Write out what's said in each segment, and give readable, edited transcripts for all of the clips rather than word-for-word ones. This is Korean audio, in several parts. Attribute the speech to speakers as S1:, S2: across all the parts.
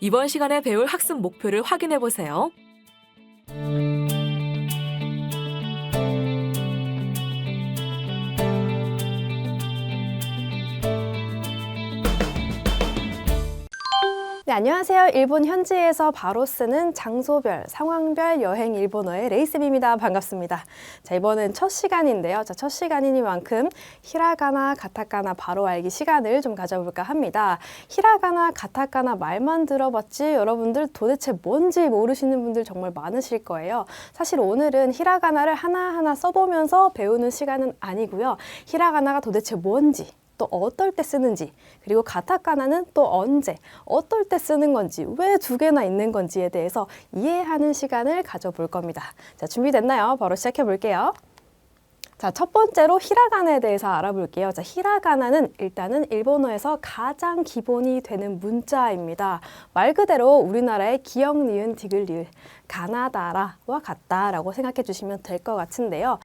S1: 이번 시간에 배울 학습 목표를 확인해 보세요.
S2: 네, 안녕하세요. 일본 현지에서 바로 쓰는 장소별, 상황별 여행 일본어의 레이쌤입니다. 반갑습니다. 자, 이번엔 첫 시간인데요. 자, 첫 시간이니만큼 히라가나, 가타카나 바로 알기 시간을 좀 가져볼까 합니다. 히라가나, 가타카나 말만 들어봤지 여러분들 도대체 뭔지 모르시는 분들 정말 많으실 거예요. 사실 오늘은 히라가나를 하나하나 써보면서 배우는 시간은 아니고요. 히라가나가 도대체 뭔지, 또 어떨 때 쓰는지, 그리고 가타카나는 또 언제, 어떨 때 쓰는 건지, 왜 두 개나 있는 건지에 대해서 이해하는 시간을 가져볼 겁니다. 자, 준비됐나요? 바로 시작해 볼게요. 자, 첫 번째로 히라가나에 대해서 알아볼게요. 자, 히라가나는 일단은 일본어에서 가장 기본이 되는 문자입니다. 말 그대로 우리나라의 기역, 니은, 디귿, 리을, 가나다라와 같다라고 생각해 주시면 될 것 같은데요.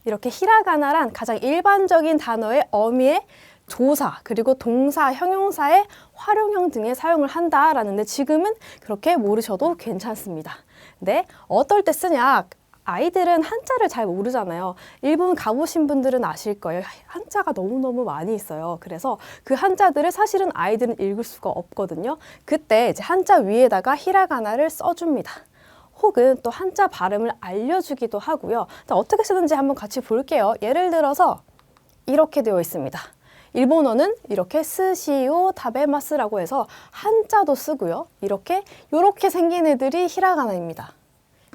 S2: 이렇게 히라가나란 가장 일반적인 단어의 어미의 조사, 그리고 동사, 형용사의 활용형 등에 사용을 한다라는데 지금은 그렇게 모르셔도 괜찮습니다. 근데 어떨 때 쓰냐? 아이들은 한자를 잘 모르잖아요. 일본 가보신 분들은 아실 거예요. 한자가 너무너무 많이 있어요. 그래서 그 한자들을 사실은 아이들은 읽을 수가 없거든요. 그때 이제 한자 위에다가 히라가나를 써줍니다. 혹은 또 한자 발음을 알려주기도 하고요. 자, 어떻게 쓰는지 한번 같이 볼게요. 예를 들어서 이렇게 되어 있습니다. 일본어는 이렇게 스시오 타베마스라고 해서 한자도 쓰고요. 이렇게 생긴 애들이 히라가나입니다.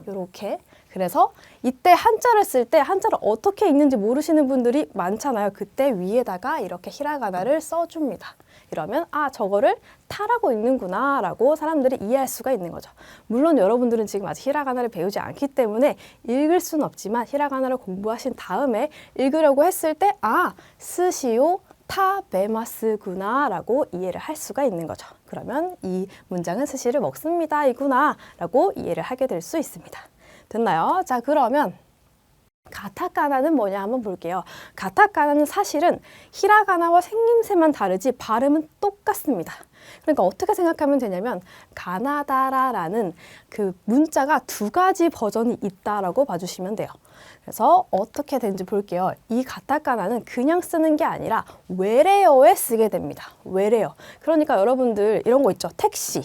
S2: 요렇게. 그래서 이때 한자를 쓸 때 한자를 어떻게 읽는지 모르시는 분들이 많잖아요. 그때 위에다가 이렇게 히라가나를 써줍니다. 이러면 아, 저거를 타라고 읽는구나 라고 사람들이 이해할 수가 있는 거죠. 물론 여러분들은 지금 아직 히라가나를 배우지 않기 때문에 읽을 수는 없지만 히라가나를 공부하신 다음에 읽으려고 했을 때 아, 스시오 타베마스구나 라고 이해를 할 수가 있는 거죠. 그러면 이 문장은 스시를 먹습니다 이구나 라고 이해를 하게 될 수 있습니다. 됐나요? 자, 그러면 가타카나는 뭐냐 한번 볼게요. 가타카나는 사실은 히라가나와 생김새만 다르지 발음은 똑같습니다. 그러니까 어떻게 생각하면 되냐면 가나다라라는 그 문자가 두 가지 버전이 있다라고 봐주시면 돼요. 그래서 어떻게 되는지 볼게요. 이 가타카나는 그냥 쓰는 게 아니라 외래어에 쓰게 됩니다. 외래어. 그러니까 여러분들 이런 거 있죠. 택시,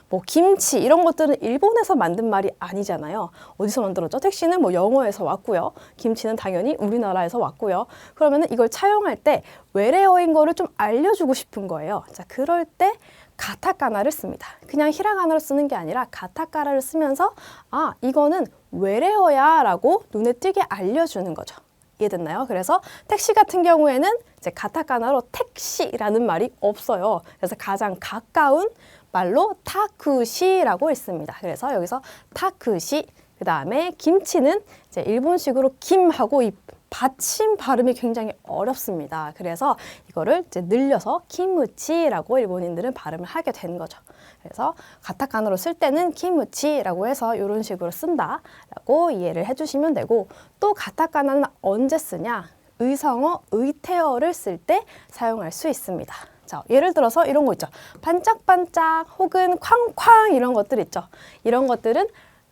S2: 뭐 김치 이런 것들은 일본에서 만든 말이 아니잖아요. 어디서 만들었죠? 택시는 뭐 영어에서 왔고요. 김치는 당연히 우리나라에서 왔고요. 그러면은 이걸 차용할 때 외래어인 거를 좀 알려주고 싶은 거예요. 자, 그럴 때 가타카나를 씁니다. 그냥 히라가나로 쓰는 게 아니라 가타카나를 쓰면서 아, 이거는 외래어야 라고 눈에 띄게 알려주는 거죠. 이해됐나요? 그래서 택시 같은 경우에는 이제 가타카나로 택시라는 말이 없어요. 그래서 가장 가까운 말로 타쿠시라고 있습니다. 그래서 여기서 타쿠시, 그 다음에 김치는 이제 일본식으로 김하고 이 받침 발음이 굉장히 어렵습니다. 그래서 이거를 이제 늘려서 키무치라고 일본인들은 발음을 하게 된 거죠. 그래서 가타카나로 쓸 때는 키무치라고 해서 이런 식으로 쓴다라고 이해를 해주시면 되고, 또 가타카나는 언제 쓰냐? 의성어, 의태어를 쓸 때 사용할 수 있습니다. 자, 예를 들어서 이런 거 있죠. 반짝반짝 혹은 쾅쾅 이런 것들 있죠. 이런 것들은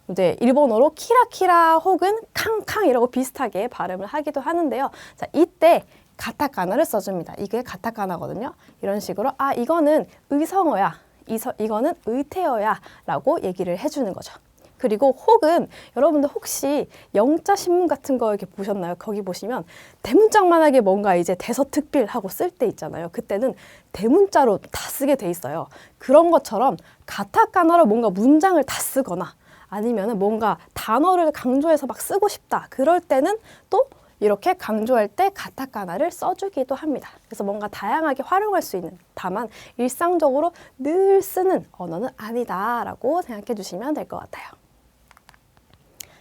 S2: 이제 일본어로 키라키라 혹은 캉캉 이라고 비슷하게 발음을 하기도 하는데요. 자, 이때 가타카나를 써줍니다. 이게 가타카나거든요. 이런 식으로 아, 이거는 의성어야, 이거는 의태어야 라고 얘기를 해주는 거죠. 그리고 혹은 여러분들 혹시 영자신문 같은 거 이렇게 보셨나요? 거기 보시면 대문짝만하게 뭔가 이제 대서특필하고 쓸 때 있잖아요. 그때는 대문자로 다 쓰게 돼 있어요. 그런 것처럼 가타카나로 뭔가 문장을 다 쓰거나 아니면 뭔가 단어를 강조해서 막 쓰고 싶다. 그럴 때는 또 이렇게 강조할 때 가타카나를 써주기도 합니다. 그래서 뭔가 다양하게 활용할 수 있는, 다만 일상적으로 늘 쓰는 언어는 아니다라고 생각해 주시면 될 것 같아요.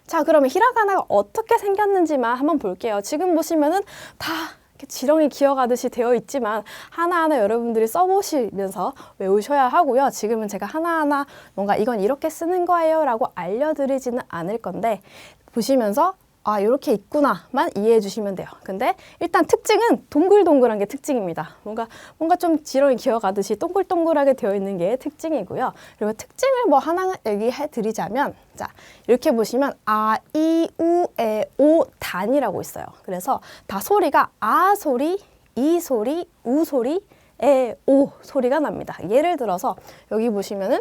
S2: 자, 그러면 히라가나가 어떻게 생겼는지만 한번 볼게요. 지금 보시면은 다 이렇게 지렁이 기어가듯이 되어 있지만 하나하나 여러분들이 써보시면서 외우셔야 하고요. 지금은 제가 하나하나 뭔가 이건 이렇게 쓰는 거예요 라고 알려드리지는 않을 건데 보시면서 아, 이렇게 있구나만 이해해 주시면 돼요. 근데 일단 특징은 동글동글한 게 특징입니다. 뭔가 좀 지렁이 기어가듯이 동글동글하게 되어 있는 게 특징이고요. 그리고 특징을 뭐 하나 얘기해 드리자면, 자, 이렇게 보시면 아, 이, 우, 에, 오, 단이라고 있어요. 그래서 다 소리가 아 소리, 이 소리, 우 소리, 에, 오 소리가 납니다. 예를 들어서 여기 보시면은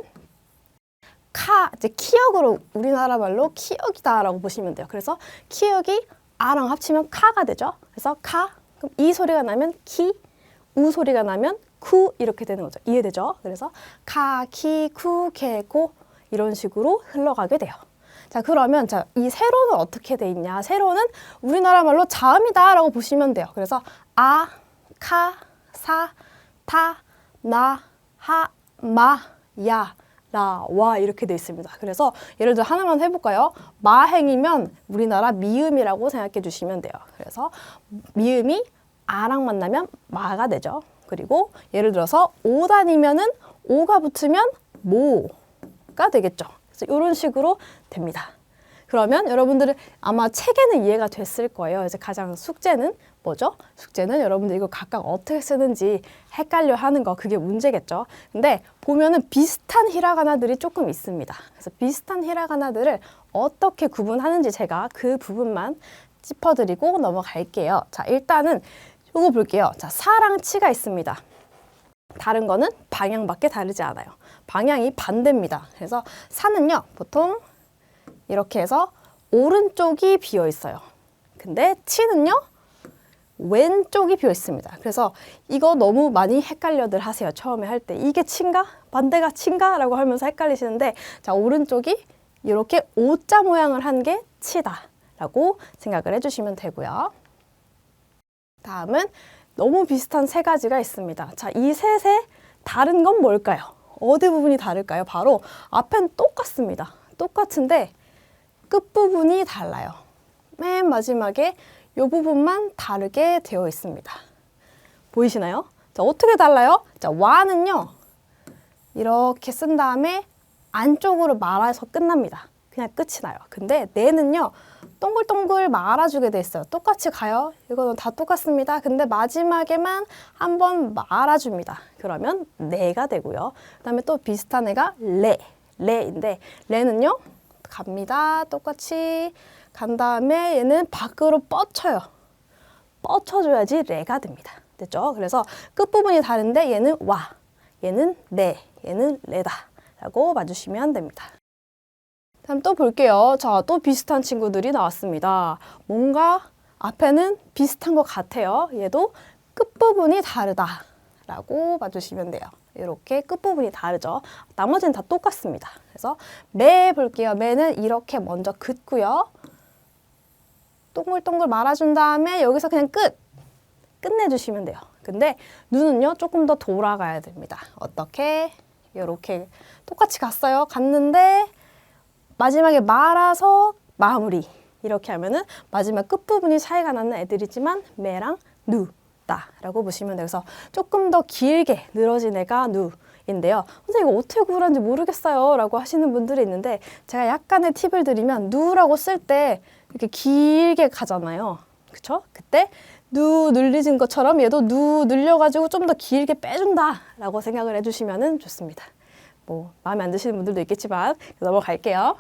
S2: 이제 키역으로 우리나라 말로 키역이다라고 보시면 돼요. 그래서 키역이 아랑 합치면 카가 되죠. 그래서 카, 그럼 이 소리가 나면 키, 우 소리가 나면 쿠 이렇게 되는 거죠. 이해되죠? 그래서 카, 키, 쿠, 케, 고 이런 식으로 흘러가게 돼요. 자, 그러면 자, 이 세로는 어떻게 돼 있냐? 세로는 우리나라 말로 자음이다라고 보시면 돼요. 그래서 아, 카, 사, 타, 나, 하, 마, 야, 라, 와 이렇게 돼 있습니다. 그래서 예를 들어 하나만 해볼까요? 마행이면 우리나라 미음이라고 생각해 주시면 돼요. 그래서 미음이 아랑 만나면 마가 되죠. 그리고 예를 들어서 오단이면은 오가 붙으면 모가 되겠죠. 그래서 이런 식으로 됩니다. 그러면 여러분들은 아마 책에는 이해가 됐을 거예요. 이제 가장 숙제는 뭐죠? 숙제는 여러분들 이거 각각 어떻게 쓰는지 헷갈려 하는 거, 그게 문제겠죠. 근데 보면은 비슷한 히라가나들이 조금 있습니다. 그래서 비슷한 히라가나들을 어떻게 구분하는지 제가 그 부분만 짚어드리고 넘어갈게요. 자, 일단은 이거 볼게요. 자, 사랑 치가 있습니다. 다른 거는 방향밖에 다르지 않아요. 방향이 반대입니다. 그래서 사는요, 보통 이렇게 해서 오른쪽이 비어 있어요. 근데 치는요, 왼쪽이 비어 있습니다. 그래서 이거 너무 많이 헷갈려들 하세요. 처음에 할 때. 이게 치인가? 반대가 치인가? 라고 하면서 헷갈리시는데, 자, 오른쪽이 이렇게 오자 모양을 한 게 치다 라고 생각을 해주시면 되고요. 다음은 너무 비슷한 세 가지가 있습니다. 자, 이 셋의 다른 건 뭘까요? 어디 부분이 다를까요? 바로 앞엔 똑같습니다. 똑같은데 끝부분이 달라요. 맨 마지막에 이 부분만 다르게 되어 있습니다. 보이시나요? 자, 어떻게 달라요? 자, 와는요, 이렇게 쓴 다음에 안쪽으로 말아서 끝납니다. 그냥 끝이 나요. 근데 네는요, 동글동글 말아주게 돼 있어요. 똑같이 가요. 이거는 다 똑같습니다. 근데 마지막에만 한번 말아줍니다. 그러면 네가 되고요. 그 다음에 또 비슷한 애가 레인데, 레는요, 갑니다. 똑같이 간 다음에 얘는 밖으로 뻗쳐요. 뻗쳐줘야지 레가 됩니다. 됐죠? 그래서 끝부분이 다른데 얘는 와, 얘는 네, 얘는 레다 라고 봐주시면 됩니다. 다음 또 볼게요. 자, 또 비슷한 친구들이 나왔습니다. 뭔가 앞에는 비슷한 것 같아요. 얘도 끝부분이 다르다 라고 봐주시면 돼요. 이렇게 끝부분이 다르죠. 나머지는 다 똑같습니다. 그래서 매 볼게요. 매는 이렇게 먼저 긋고요. 동글동글 말아준 다음에 여기서 그냥 끝내주시면 돼요. 근데 눈은요, 조금 더 돌아가야 됩니다. 어떻게? 이렇게 똑같이 갔어요. 갔는데 마지막에 말아서 마무리. 이렇게 하면은 마지막 끝부분이 차이가 나는 애들이지만 매랑 누다라고 보시면 돼요. 그래서 조금 더 길게 늘어진 애가 누인데요. 선생님 이거 어떻게 구분하는지 모르겠어요 라고 하시는 분들이 있는데, 제가 약간의 팁을 드리면 누라고 쓸 때 이렇게 길게 가잖아요. 그쵸? 그때 누 늘리진 것처럼 얘도 누 늘려가지고 좀 더 길게 빼준다 라고 생각을 해주시면 좋습니다. 뭐 마음에 안 드시는 분들도 있겠지만 넘어갈게요.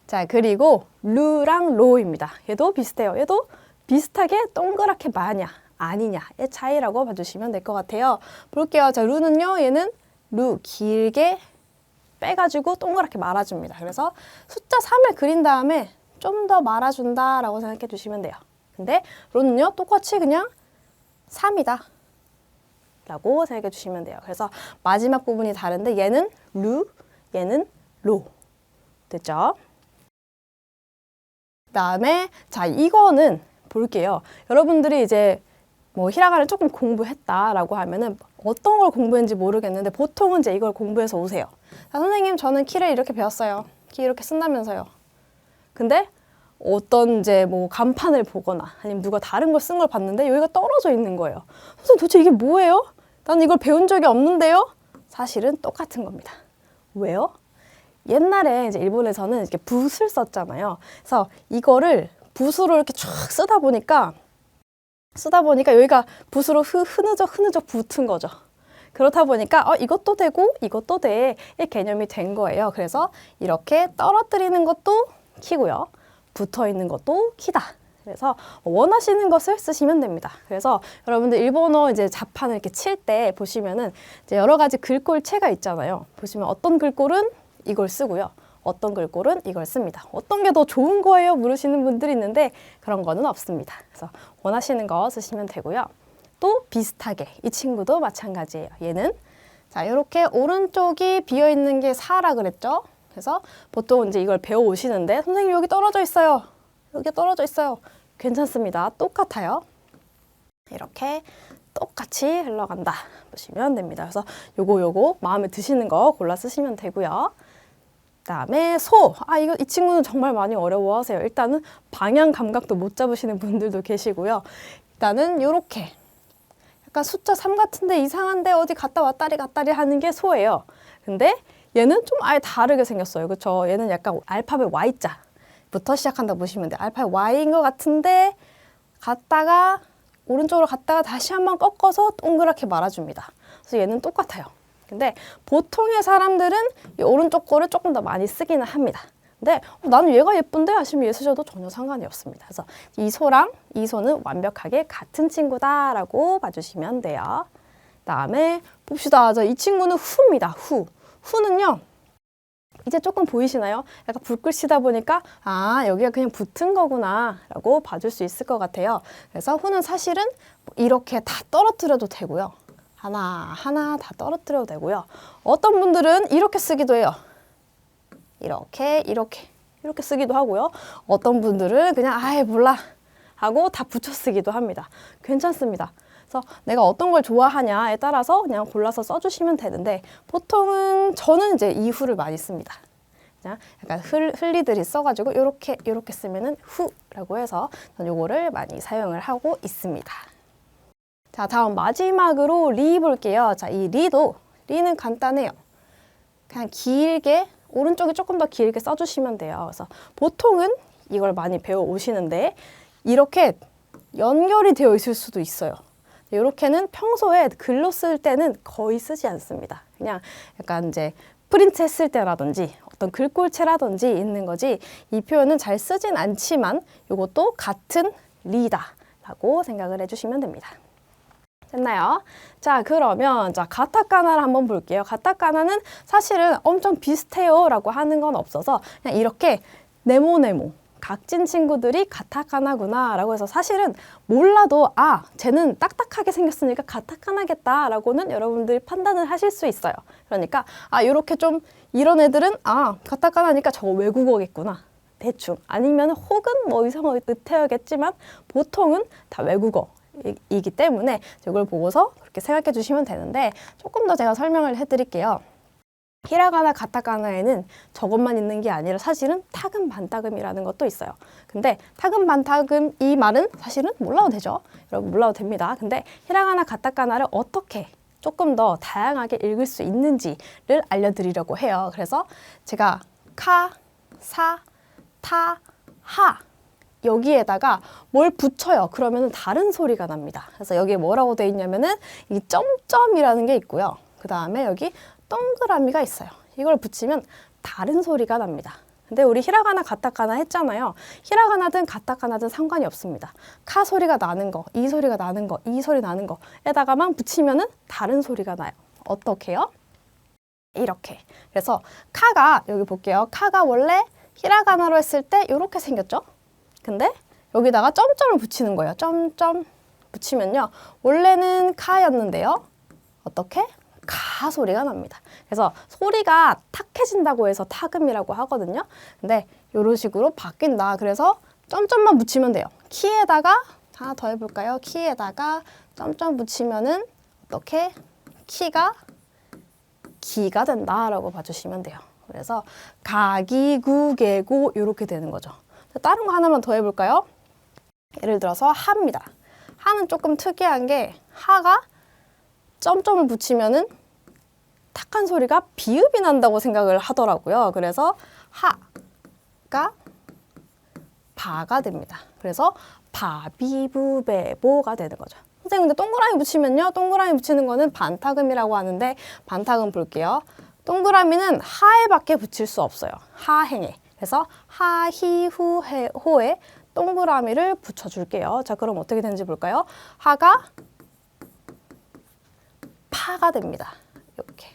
S2: 자, 그리고 루랑 로입니다. 얘도 비슷해요. 얘도 비슷하게 동그랗게 마냐 아니냐의 차이라고 봐주시면 될 것 같아요. 볼게요. 자, 루는요, 얘는 루 길게 빼가지고 동그랗게 말아줍니다. 그래서 숫자 3을 그린 다음에 좀 더 말아준다 라고 생각해 주시면 돼요. 근데 로는요, 똑같이 그냥 3이다 라고 생각해 주시면 돼요. 그래서 마지막 부분이 다른데 얘는 루, 얘는 로. 됐죠? 그 다음에 자, 이거는 볼게요. 여러분들이 이제 뭐 히라가나를 조금 공부했다라고 하면은 어떤 걸 공부했는지 모르겠는데 보통은 이제 이걸 공부해서 오세요. 자, 선생님 저는 키를 이렇게 배웠어요. 키 이렇게 쓴다면서요. 근데 어떤 이제 뭐 간판을 보거나 아니면 누가 다른 걸 쓴 걸 봤는데 여기가 떨어져 있는 거예요. 선생님 도대체 이게 뭐예요? 나는 이걸 배운 적이 없는데요? 사실은 똑같은 겁니다. 왜요? 옛날에 이제 일본에서는 이렇게 붓을 썼잖아요. 그래서 이거를 붓으로 이렇게 쫙 쓰다 보니까 여기가 붓으로 흐느적 붙은 거죠. 그렇다 보니까 이것도 되고 이것도 돼. 이 개념이 된 거예요. 그래서 이렇게 떨어뜨리는 것도 키고요. 붙어 있는 것도 키다. 그래서 원하시는 것을 쓰시면 됩니다. 그래서 여러분들 일본어 이제 자판을 이렇게 칠 때 보시면은 이제 여러 가지 글꼴체가 있잖아요. 보시면 어떤 글꼴은 이걸 쓰고요. 어떤 글꼴은 이걸 씁니다. 어떤 게 더 좋은 거예요? 물으시는 분들이 있는데 그런 거는 없습니다. 그래서 원하시는 거 쓰시면 되고요. 또 비슷하게 이 친구도 마찬가지예요. 얘는 자 이렇게 오른쪽이 비어 있는 게 4라 그랬죠? 그래서 보통 이제 이걸 배워 오시는데 선생님 여기 떨어져 있어요. 여기 떨어져 있어요. 괜찮습니다. 똑같아요. 이렇게 똑같이 흘러간다 보시면 됩니다. 그래서 요거 마음에 드시는 거 골라 쓰시면 되고요. 그다음에 소. 이 친구는 정말 많이 어려워하세요. 일단은 방향 감각도 못 잡으시는 분들도 계시고요. 일단은 요렇게 약간 숫자 3 같은데 이상한데 어디 갔다 왔다리 하는 게 소예요. 근데 얘는 좀 아예 다르게 생겼어요. 그렇죠? 얘는 약간 알파벳 Y자부터 시작한다 보시면 돼요. 알파벳 Y인 것 같은데 갔다가 오른쪽으로 갔다가 다시 한번 꺾어서 동그랗게 말아줍니다. 그래서 얘는 똑같아요. 근데 보통의 사람들은 이 오른쪽 거를 조금 더 많이 쓰기는 합니다. 근데 나는 얘가 예쁜데 하시면 얘 쓰셔도 전혀 상관이 없습니다. 그래서 이 소랑 이 소는 완벽하게 같은 친구다라고 봐주시면 돼요. 그다음에 봅시다. 이 친구는 후입니다. 후는요. 이제 조금 보이시나요? 약간 붓글씨다 보니까 여기가 그냥 붙은 거구나 라고 봐줄 수 있을 것 같아요. 그래서 후는 사실은 이렇게 다 떨어뜨려도 되고요. 하나 다 떨어뜨려도 되고요. 어떤 분들은 이렇게 쓰기도 해요. 이렇게 쓰기도 하고요. 어떤 분들은 그냥 몰라 하고 다 붙여 쓰기도 합니다. 괜찮습니다. 그래서 내가 어떤 걸 좋아하냐에 따라서 그냥 골라서 써주시면 되는데 보통은 저는 이제 이 후를 많이 씁니다. 그냥 약간 흘리들이 써가지고 이렇게 쓰면은 후라고 해서 저는 요거를 많이 사용을 하고 있습니다. 자, 다음 마지막으로 리 볼게요. 자, 이 리는 간단해요. 그냥 길게 오른쪽에 조금 더 길게 써주시면 돼요. 그래서 보통은 이걸 많이 배워 오시는데 이렇게 연결이 되어 있을 수도 있어요. 이렇게는 평소에 글로 쓸 때는 거의 쓰지 않습니다. 그냥 약간 이제 프린트 했을 때라든지 어떤 글꼴체라든지 있는 거지 이 표현은 잘 쓰진 않지만 이것도 같은 리다라고 생각을 해주시면 됩니다. 됐나요? 자, 그러면 가타카나를 한번 볼게요. 가타카나는 사실은 엄청 비슷해요 라고 하는 건 없어서 그냥 이렇게 네모네모 각진 친구들이 가타카나구나 라고 해서 사실은 몰라도 쟤는 딱딱하게 생겼으니까 가타카나겠다 라고는 여러분들이 판단을 하실 수 있어요. 그러니까 이렇게 좀 이런 애들은 가타카나니까 저거 외국어겠구나 대충 아니면 혹은 뭐 이상하게 의태어겠지만 보통은 다 외국어이기 때문에 이걸 보고서 그렇게 생각해 주시면 되는데 조금 더 제가 설명을 해드릴게요. 히라가나 가타카나에는 저것만 있는 게 아니라 사실은 타금 반타금이라는 것도 있어요. 근데 타금 반타금 이 말은 사실은 몰라도 되죠. 여러분 몰라도 됩니다. 근데 히라가나 가타카나를 어떻게 조금 더 다양하게 읽을 수 있는지를 알려드리려고 해요. 그래서 제가 카, 사, 타, 하 여기에다가 뭘 붙여요. 그러면 다른 소리가 납니다. 그래서 여기에 뭐라고 되어 있냐면은 이 점점이라는 게 있고요. 그 다음에 여기 동그라미가 있어요. 이걸 붙이면 다른 소리가 납니다. 근데 우리 히라가나 가타카나 했잖아요. 히라가나든 가타카나든 상관이 없습니다. 카 소리가 나는 거, 이 소리가 나는 거, 이 소리 나는 거에다가만 붙이면은 다른 소리가 나요. 어떻게요? 이렇게. 그래서 카가 여기 볼게요. 카가 원래 히라가나로 했을 때 이렇게 생겼죠? 근데 여기다가 점점을 붙이는 거예요. 점점 붙이면요. 원래는 카였는데요. 어떻게? 가 소리가 납니다. 그래서 소리가 탁해진다고 해서 타금이라고 하거든요. 근데 이런 식으로 바뀐다. 그래서 점점만 붙이면 돼요. 키에다가 하나 더 해볼까요? 키에다가 점점 붙이면은 어떻게? 키가 기가 된다라고 봐주시면 돼요. 그래서 가기, 구, 개고 이렇게 되는 거죠. 다른 거 하나만 더 해볼까요? 예를 들어서 하입니다. 하는 조금 특이한 게 하가 점점을 붙이면은 탁한 소리가 비읍이 난다고 생각을 하더라고요. 그래서 하가 바가 됩니다. 그래서 바비부베보가 되는 거죠. 선생님, 근데 동그라미 붙이면요. 동그라미 붙이는 거는 반타금이라고 하는데 반타금 볼게요. 동그라미는 하에밖에 붙일 수 없어요. 하행에. 그래서 하히후호에 동그라미를 붙여줄게요. 자, 그럼 어떻게 되는지 볼까요? 하가 파가 됩니다. 이렇게.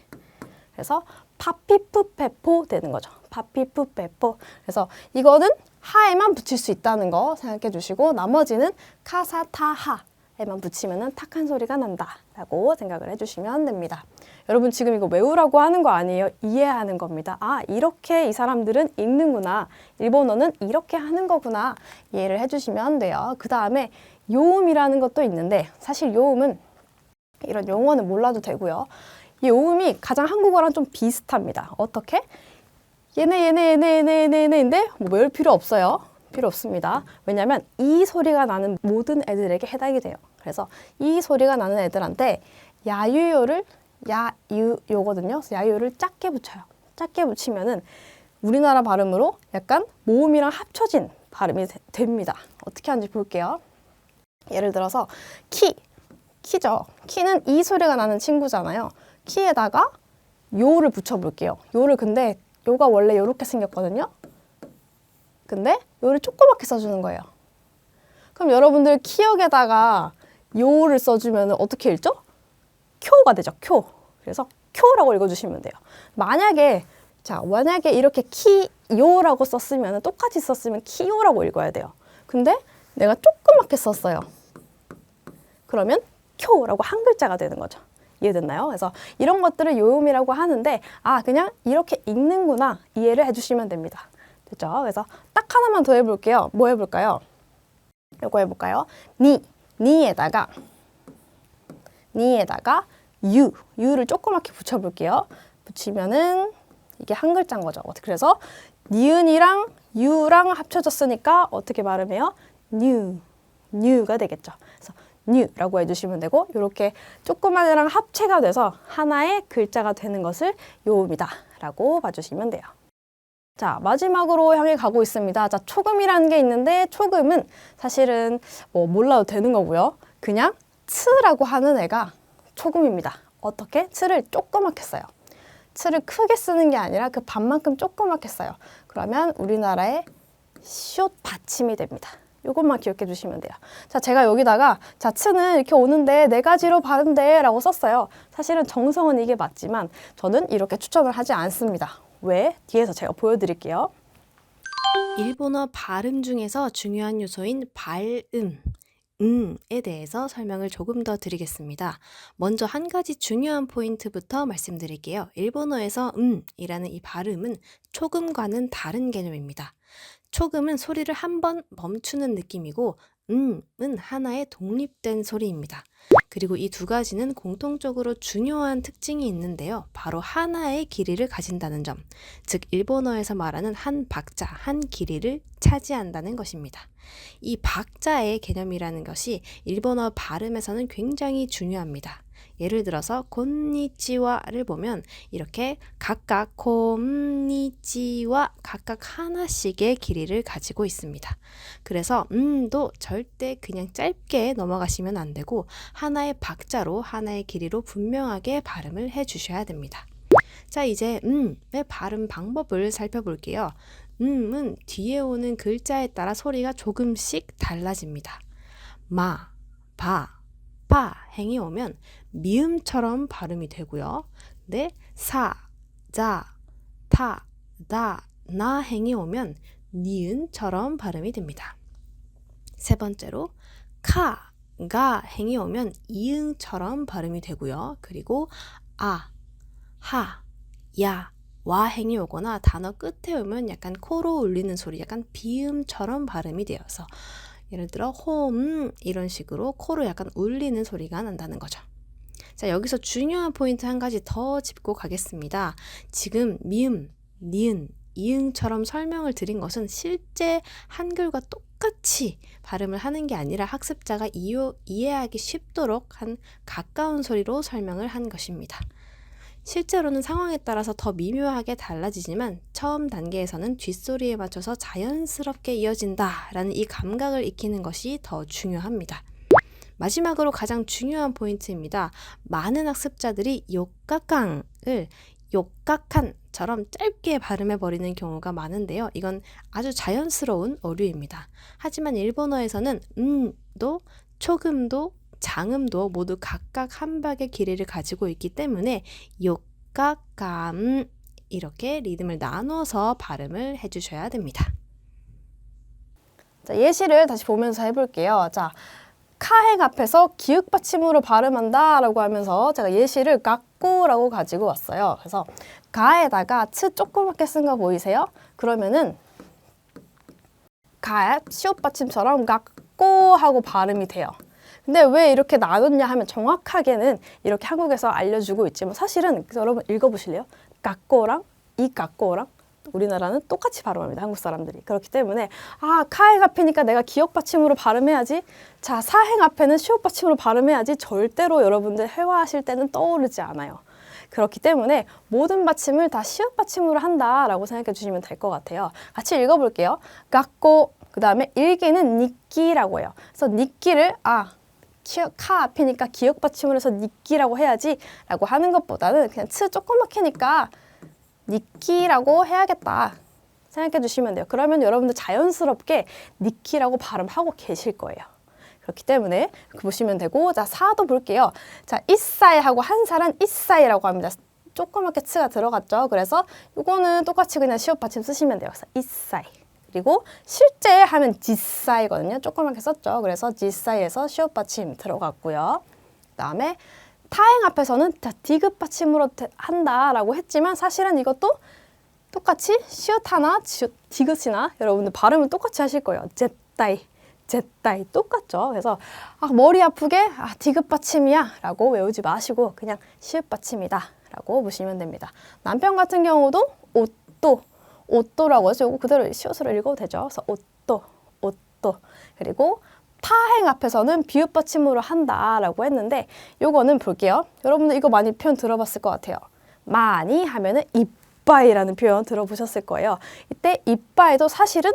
S2: 그래서 파피푸페포 되는 거죠. 파피푸페포. 그래서 이거는 하에만 붙일 수 있다는 거 생각해 주시고 나머지는 카사타하에만 붙이면 탁한 소리가 난다라고 생각을 해주시면 됩니다. 여러분 지금 이거 외우라고 하는 거 아니에요. 이해하는 겁니다. 아, 이렇게 이 사람들은 읽는구나. 일본어는 이렇게 하는 거구나. 이해를 해주시면 돼요. 그 다음에 요음이라는 것도 있는데 사실 요음은 이런 용어는 몰라도 되고요. 이 요음이 가장 한국어랑 좀 비슷합니다. 어떻게? 얘네인데 뭐 외울 필요 없어요. 필요 없습니다. 왜냐하면 이 소리가 나는 모든 애들에게 해당이 돼요. 그래서 이 소리가 나는 애들한테 야유요를 야유요거든요. 그래서 야유요를 작게 붙여요. 작게 붙이면은 우리나라 발음으로 약간 모음이랑 합쳐진 발음이 됩니다. 어떻게 하는지 볼게요. 예를 들어서 키죠. 키는 이 소리가 나는 친구잖아요. 키에다가 요를 붙여볼게요. 요를 근데 요가 원래 요렇게 생겼거든요. 근데 요를 조그맣게 써주는 거예요. 그럼 여러분들 키역에다가 요를 써주면 어떻게 읽죠? 쿄가 되죠. 쿄. 그래서 쿄라고 읽어주시면 돼요. 만약에 이렇게 키요라고 썼으면 똑같이 썼으면 키요라고 읽어야 돼요. 근데 내가 조그맣게 썼어요. 그러면 쿄라고 한 글자가 되는 거죠. 이해됐나요? 그래서 이런 것들을 요음이라고 하는데 아, 그냥 이렇게 읽는구나 이해를 해주시면 됩니다. 됐죠? 그래서 딱 하나만 더 해볼게요. 뭐 해볼까요? 이거 해볼까요? 니에다가 유를 조그맣게 붙여볼게요. 붙이면은 이게 한 글자인 거죠. 그래서 니은이랑 유랑 합쳐졌으니까 어떻게 발음해요? 뉴가 되겠죠. 그래서 뉴라고 해주시면 되고 이렇게 조그만 애랑 합체가 돼서 하나의 글자가 되는 것을 요음이다 라고 봐주시면 돼요. 자, 마지막으로 향해 가고 있습니다. 자, 초금이라는 게 있는데 초금은 사실은 뭐 몰라도 되는 거고요. 그냥 츠라고 하는 애가 초금입니다. 어떻게? 츠를 조그맣게 써요. 츠를 크게 쓰는 게 아니라 그 반만큼 조그맣게 써요. 그러면 우리나라의 숏 받침이 됩니다. 이것만 기억해 주시면 돼요. 자, 제가 여기다가 자, 츠는 이렇게 오는데 4가지로 발음돼 라고 썼어요. 사실은 정성은 이게 맞지만 저는 이렇게 추천을 하지 않습니다. 왜? 뒤에서 제가 보여드릴게요.
S3: 일본어 발음 중에서 중요한 요소인 발음, 에 대해서 설명을 조금 더 드리겠습니다. 먼저 한 가지 중요한 포인트부터 말씀드릴게요. 일본어에서 이라는 이 발음은 초금과는 다른 개념입니다. 초금은 소리를 한 번 멈추는 느낌이고 은 하나의 독립된 소리입니다. 그리고 이 두 가지는 공통적으로 중요한 특징이 있는데요. 바로 하나의 길이를 가진다는 점, 즉 일본어에서 말하는 한 박자, 한 길이를 차지한다는 것입니다. 이 박자의 개념이라는 것이 일본어 발음에서는 굉장히 중요합니다. 예를 들어서 곤니치와를 보면 이렇게 각각 곤니치와 각각 하나씩의 길이를 가지고 있습니다. 그래서 도 절대 그냥 짧게 넘어가시면 안 되고 하나의 박자로 하나의 길이로 분명하게 발음을 해주셔야 됩니다. 자, 이제 의 발음 방법을 살펴볼게요. 은 뒤에 오는 글자에 따라 소리가 조금씩 달라집니다. 마, 바, 파 행이 오면 미음처럼 발음이 되고요. 네, 사, 자, 타, 다, 나 행이 오면 니은처럼 발음이 됩니다. 세 번째로 카, 가 행이 오면 이응처럼 발음이 되고요. 그리고 아, 하, 야, 와 행이 오거나 단어 끝에 오면 약간 코로 울리는 소리, 약간 비음처럼 발음이 되어서 예를 들어 홈 이런 식으로 코로 약간 울리는 소리가 난다는 거죠. 자, 여기서 중요한 포인트 한 가지 더 짚고 가겠습니다. 지금 미음, 니은, 이응처럼 설명을 드린 것은 실제 한글과 똑같이 발음을 하는 게 아니라 학습자가 이해하기 쉽도록 한 가까운 소리로 설명을 한 것입니다. 실제로는 상황에 따라서 더 미묘하게 달라지지만 처음 단계에서는 뒷소리에 맞춰서 자연스럽게 이어진다라는 이 감각을 익히는 것이 더 중요합니다. 마지막으로 가장 중요한 포인트입니다. 많은 학습자들이 욕각강을 욕각한처럼 짧게 발음해버리는 경우가 많은데요. 이건 아주 자연스러운 어류입니다. 하지만 일본어에서는 도, 초금도, 장음도 모두 각각 한 박의 길이를 가지고 있기 때문에 욕각감 이렇게 리듬을 나눠서 발음을 해주셔야 됩니다.
S2: 자, 예시를 다시 보면서 해볼게요. 자, 카행 앞에서 기역 받침으로 발음한다 라고 하면서 제가 예시를 갖고라고 가지고 왔어요. 그래서 가에다가 츠 조그맣게 쓴 거 보이세요? 그러면은 가 시옷 받침처럼 갖고 하고 발음이 돼요. 근데 왜 이렇게 나눴냐 하면 정확하게는 이렇게 한국에서 알려주고 있지만 사실은 여러분 읽어보실래요? 갖고랑 이 갖고랑 우리나라는 똑같이 발음합니다. 한국 사람들이. 그렇기 때문에 카행 앞이니까 내가 기역 받침으로 발음해야지. 자, 사행 앞에는 시옷 받침으로 발음해야지. 절대로 여러분들 회화하실 때는 떠오르지 않아요. 그렇기 때문에 모든 받침을 다 시옷 받침으로 한다라고 생각해 주시면 될 것 같아요. 같이 읽어볼게요. 갖고 그 다음에 일기는 니끼라고 해요. 그래서 니끼를 카 앞이니까 기역 받침을 해서 니끼라고 해야지 라고 하는 것보다는 그냥 츠 조그맣게니까 니키라고 해야겠다 생각해 주시면 돼요. 그러면 여러분들 자연스럽게 니키라고 발음하고 계실 거예요. 그렇기 때문에 보시면 되고, 자, 사도 볼게요. 자, 이사이 하고 한 살은 이사이라고 합니다. 조그맣게 츠가 들어갔죠. 그래서 이거는 똑같이 그냥 시옷 받침 쓰시면 돼요. 그래서 이사이. 그리고 실제 하면 지사이거든요. 조그맣게 썼죠. 그래서 지사이에서 시옷 받침 들어갔고요. 그다음에 타행 앞에서는 디귿 받침으로 한다라고 했지만 사실은 이것도 똑같이 시옷하나 디귿이나 여러분들 발음은 똑같이 하실 거예요. 제따이 똑같죠. 그래서 머리 아프게 디귿 받침이야 라고 외우지 마시고 그냥 시옷 받침이다 라고 보시면 됩니다. 남편 같은 경우도 옷도라고 해서 이거 그대로 시옷으로 읽어도 되죠. 그래서 옷도 그리고 타행 앞에서는 비읍 받침으로 한다라고 했는데 요거는 볼게요. 여러분들 이거 많이 표현 들어봤을 것 같아요. 많이 하면은 이빠이라는 표현 들어보셨을 거예요. 이때 이빠이도 사실은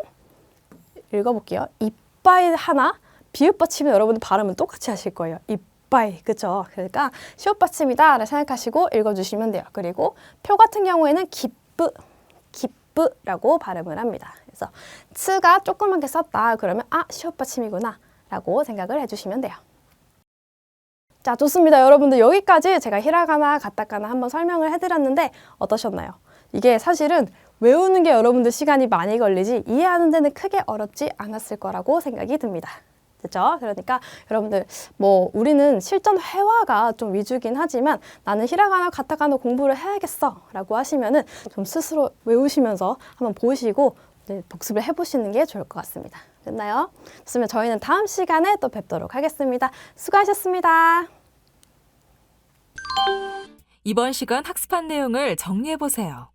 S2: 읽어볼게요. 이빠이 하나 비읍 받침은 여러분들 발음은 똑같이 하실 거예요. 이빠이 그죠? 그러니까 시옷 받침이다 생각하시고 읽어주시면 돼요. 그리고 표 같은 경우에는 기쁘라고 발음을 합니다. 그래서 츠가 조그맣게 썼다 그러면 시옷 받침이구나 라고 생각을 해주시면 돼요. 자, 좋습니다. 여러분들 여기까지 제가 히라가나 가타카나 한번 설명을 해드렸는데 어떠셨나요? 이게 사실은 외우는 게 여러분들 시간이 많이 걸리지 이해하는 데는 크게 어렵지 않았을 거라고 생각이 듭니다. 그렇죠? 그러니까 여러분들 우리는 실전 회화가 좀 위주긴 하지만 나는 히라가나 가타카나 공부를 해야겠어 라고 하시면은 좀 스스로 외우시면서 한번 보시고 복습을 해보시는 게 좋을 것 같습니다. 됐나요? 좋습니다. 저희는 다음 시간에 또 뵙도록 하겠습니다. 수고하셨습니다.
S1: 이번 시간 학습한 내용을 정리해 보세요.